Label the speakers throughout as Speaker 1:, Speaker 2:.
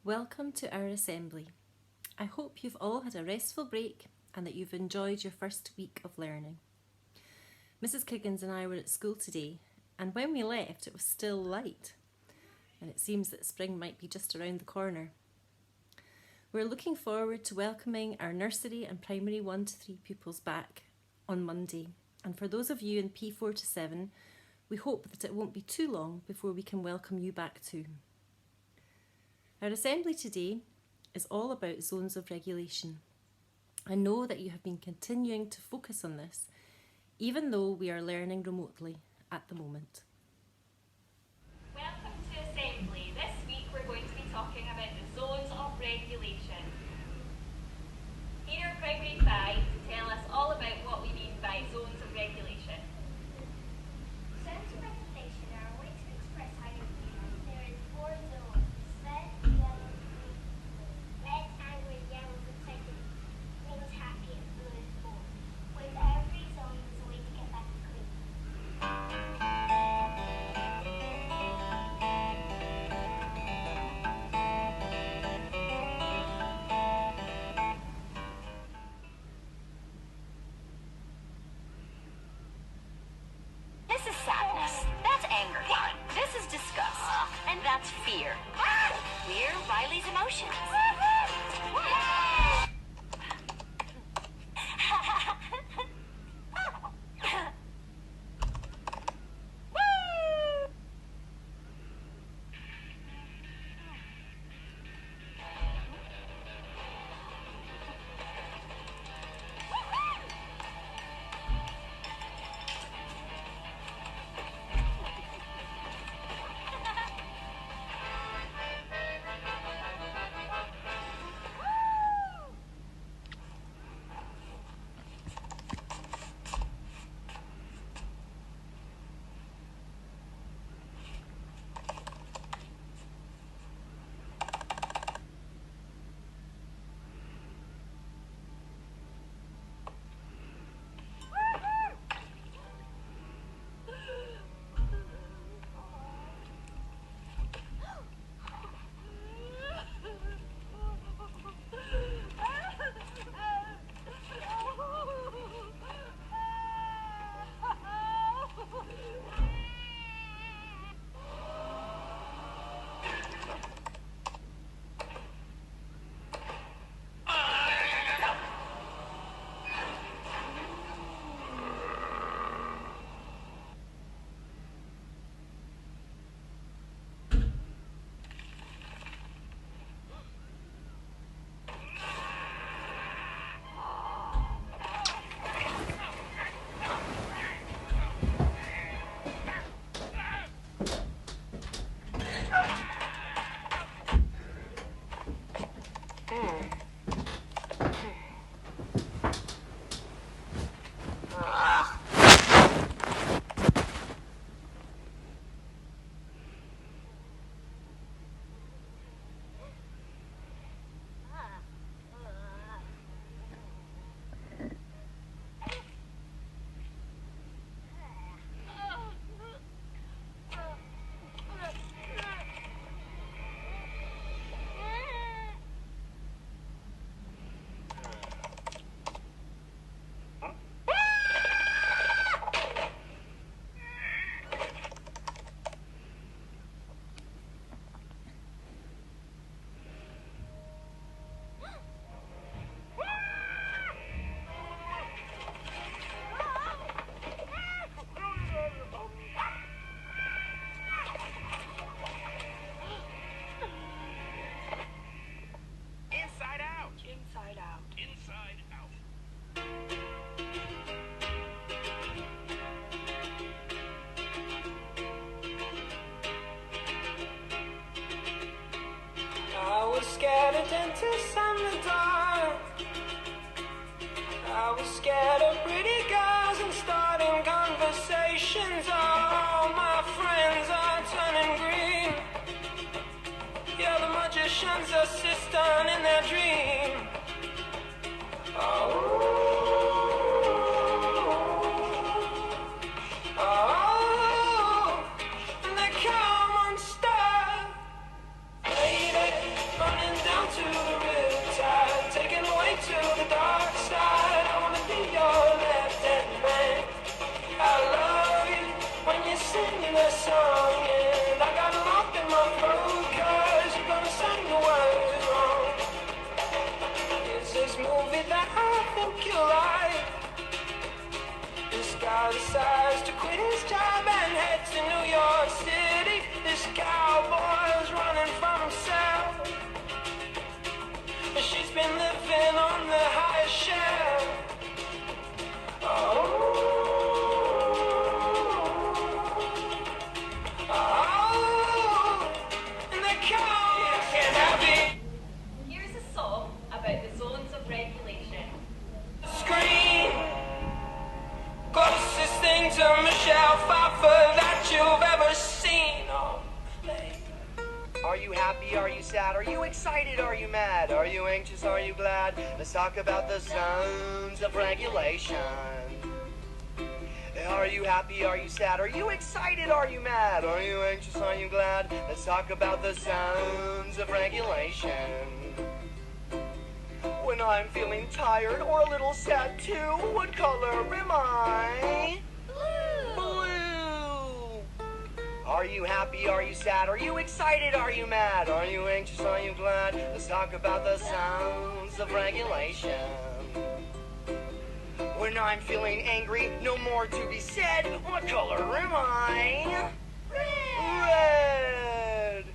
Speaker 1: Welcome to our assembly. I hope you've all had a restful break and that you've enjoyed your first week of learning. Mrs. Kiggins and I were at school today, and when we left it was still light, and it seems that spring might be just around the corner. We're looking forward to welcoming our nursery and primary 1 to 3 pupils back on Monday, and for those of you in P4 to 7, we hope that it won't be too long before we can welcome you back too. Our assembly today is all about zones of regulation. I know that you have been continuing to focus on this, even though we are learning remotely at the moment.
Speaker 2: Welcome to assembly. This week we're going to be talking about the zones of regulation. Here are primary 5 to tell us all about what we mean by zones of regulation.
Speaker 3: Zones of regulation are a way to express how you feel. There is 4 zones: red, yellow, green, blue. Red, angry, yellow, excited, green is happy, and blue is bored. With every zone, there's a way to get back to green.
Speaker 4: This is sadness. That's anger. This is disgust. And that's fear. We're Riley's emotions.
Speaker 5: Inside out.
Speaker 4: Inside out.
Speaker 5: Inside out.
Speaker 6: I was scared of dentists and the dark. I was scared of pretty girls and starting conversations. All my friends are turning green. You're the magician's assistant in their dream. Oh. Oh, and they come unstuck. Lady, running
Speaker 7: you happy? Are you sad? Are you excited? Are you mad? Are you anxious? Are you glad? Let's talk about the zones of regulation. Are you happy? Are you sad? Are you excited? Are you mad? Are you anxious? Are you glad? Let's talk about the zones of regulation. When I'm feeling tired or a little sad too, what color am I? Blue. Are you happy? Are you sad? Are you excited? Are you mad? Are you anxious? Are you glad? Let's talk about the sounds of regulation. When I'm feeling angry, no more to be said. What color am I? Red.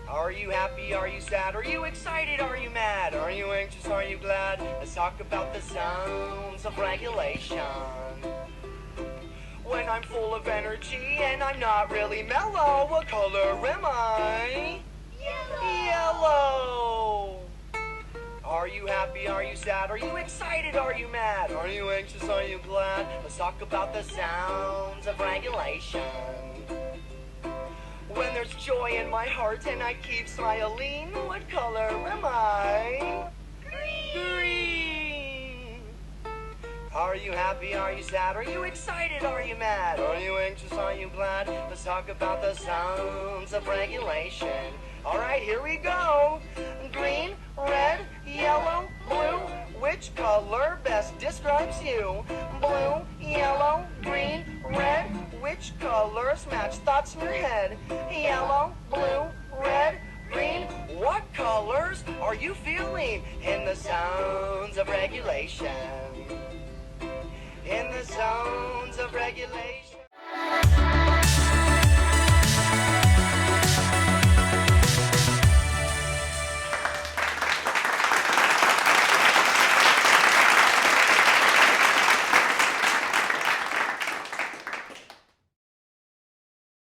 Speaker 7: Are you happy? Are you sad? Are you excited? Are you mad? Are you anxious? Are you glad? Let's talk about the sounds of regulation. When I'm full of energy and I'm not really mellow, what color am I? Yellow. Are you happy? Are you sad? Are you excited? Are you mad? Are you anxious? Are you glad? Let's talk about the sounds of regulation. When there's joy in my heart and I keep smiling, what color am I? Green. Are you happy? Are you sad? Are you excited? Are you mad? Are you anxious? Are you glad? Let's talk about the sounds of regulation. All right, here we go. Green, red, yellow, blue. Which color best describes you? Blue, yellow, green, red. Which colors match thoughts in your head? Yellow, blue, red, green. What colors are you feeling in the sounds of regulation? In the zones of regulation.